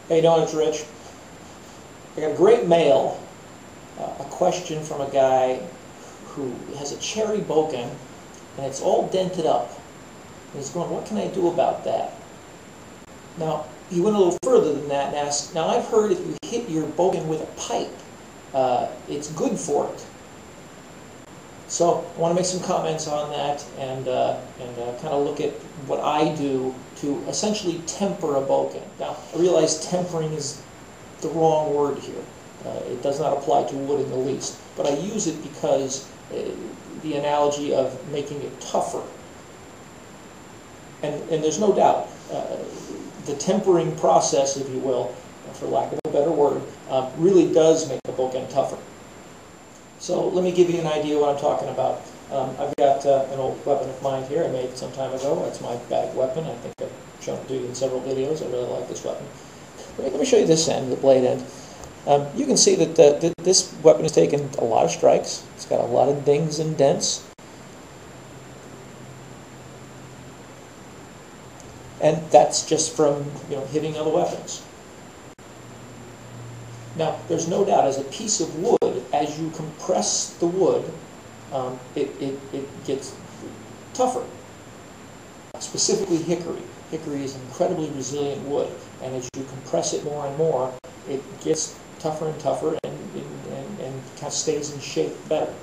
How you doing? It's Rich. I got a great mail, a question from a guy who has a cherry Bokken, and it's all dented up. And he's going, what can I do about that? Now, he went a little further than that and asked, now I've heard if you hit your Bokken with a pipe, it's good for it. So I want to make some comments on that and kind of look at what I do to essentially temper a Bokken. Now, I realize tempering is the wrong word here. It does not apply to wood in the least. But I use it because the analogy of making it tougher. And there's no doubt, the tempering process, if you will, for lack of a better word, really does make the Bokken tougher. So let me give you an idea what I'm talking about. I've got an old weapon of mine here I made some time ago. That's my bag weapon. I think I've shown it to you in several videos. I really like this weapon. Let me show you this end, the blade end. You can see that this weapon has taken a lot of strikes. It's got a lot of dings and dents. And that's just from hitting other weapons. Now, there's no doubt, as a piece of wood, as you compress the wood, it gets tougher. Specifically hickory. Hickory is incredibly resilient wood, and as you compress it more and more, it gets tougher and tougher and kind of stays in shape better.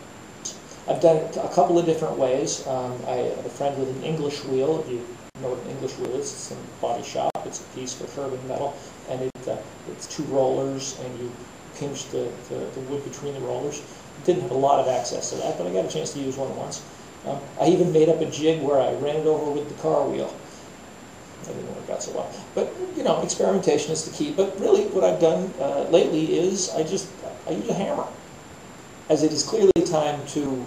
I've done it a couple of different ways. I have a friend with an English wheel. If you know what an English wheel is, it's in a body shop. It's a piece of curving metal, and it's two rollers, and you pinch the wood between the rollers. Didn't have a lot of access to that, but I got a chance to use one once. I even made up a jig where I ran it over with the car wheel. I didn't work out so well. But, experimentation is the key. But really, what I've done lately is I use a hammer. As it is clearly time to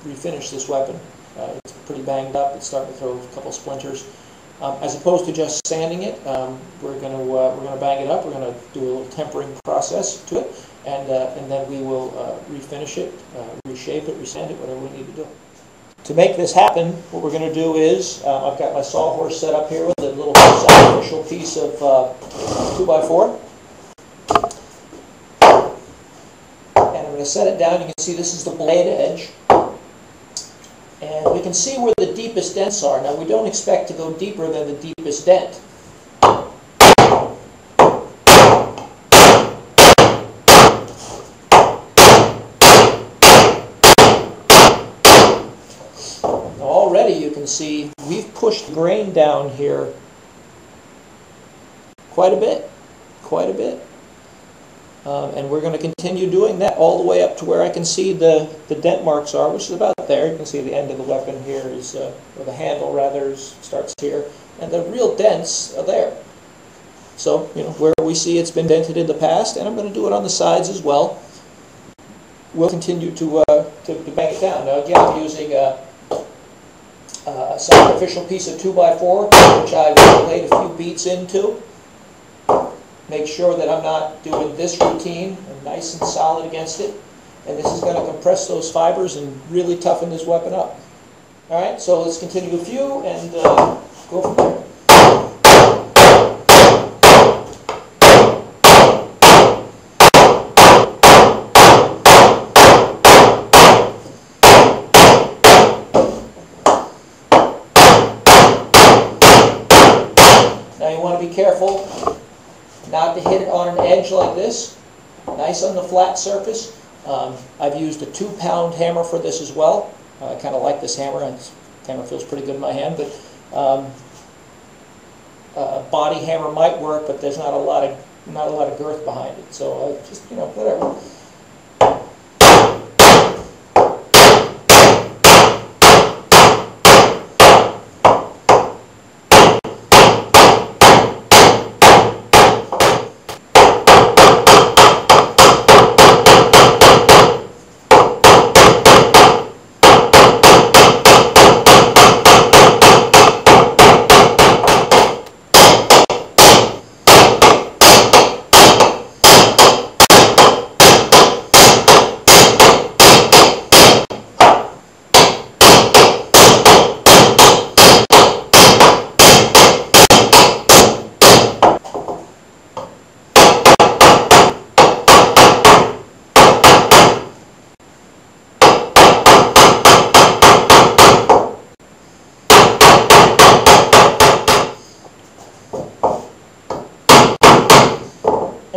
refinish this weapon. It's pretty banged up. It's starting to throw a couple splinters. As opposed to just sanding it, we're going to bang it up. We're going to do a little tempering process to it, and then we will refinish it, reshape it, resand it, whatever we need to do. To make this happen, what we're going to do is I've got my sawhorse set up here with a little sacrificial piece of 2x4, and I'm going to set it down. You can see this is the blade edge. And we can see where the deepest dents are. Now, we don't expect to go deeper than the deepest dent. Now, already you can see we've pushed the grain down here quite a bit. And we're going to continue doing that all the way up to where I can see the dent marks are, which is about there. You can see the end of the weapon here is, or the handle rather, starts here. And the real dents are there. So, where we see it's been dented in the past, and I'm going to do it on the sides as well. We'll continue to bang it down. Now again, I'm using a sacrificial piece of 2x4, which I've laid a few beats into. Make sure that I'm not doing this routine and nice and solid against it. And this is going to compress those fibers and really toughen this weapon up. Alright, so let's continue a few and go from there. Now you want to be careful not to hit it on an edge like this, nice on the flat surface. I've used a 2-pound hammer for this as well. I kind of like this hammer, and this hammer feels pretty good in my hand, but a body hammer might work, but there's not a lot of girth behind it. So just whatever.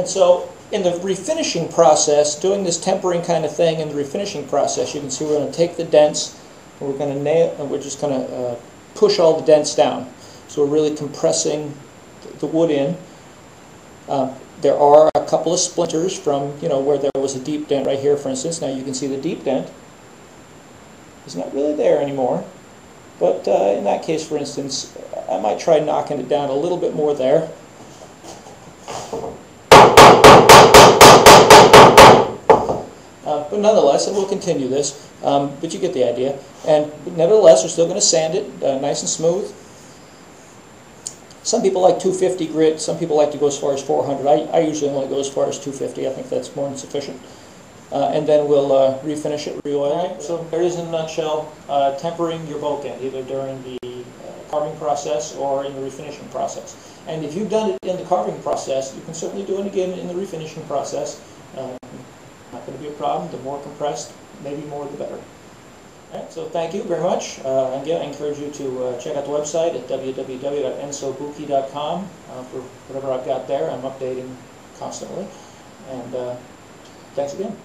And so in the refinishing process, doing this tempering kind of thing in the refinishing process, you can see we're going to take the dents, and we're going to nail, and we're just going to push all the dents down. So we're really compressing the wood in. There are a couple of splinters from, where there was a deep dent right here, for instance. Now you can see the deep dent is not really there anymore. But in that case, for instance, I might try knocking it down a little bit more there. But nonetheless, and we'll continue this, but you get the idea. And nevertheless, we're still going to sand it nice and smooth. Some people like 250 grit, some people like to go as far as 400. I usually only go as far as 250. I think that's more than sufficient. And then we'll refinish it, re-oil it. So there it is in a nutshell, tempering your Bokken, either during the carving process or in the refinishing process. And if you've done it in the carving process, you can certainly do it again in the refinishing process. Not going to be a problem. The more compressed, maybe more the better. All right, so thank you very much. Again, I encourage you to check out the website at www.ensobuki.com for whatever I've got there. I'm updating constantly. And thanks again.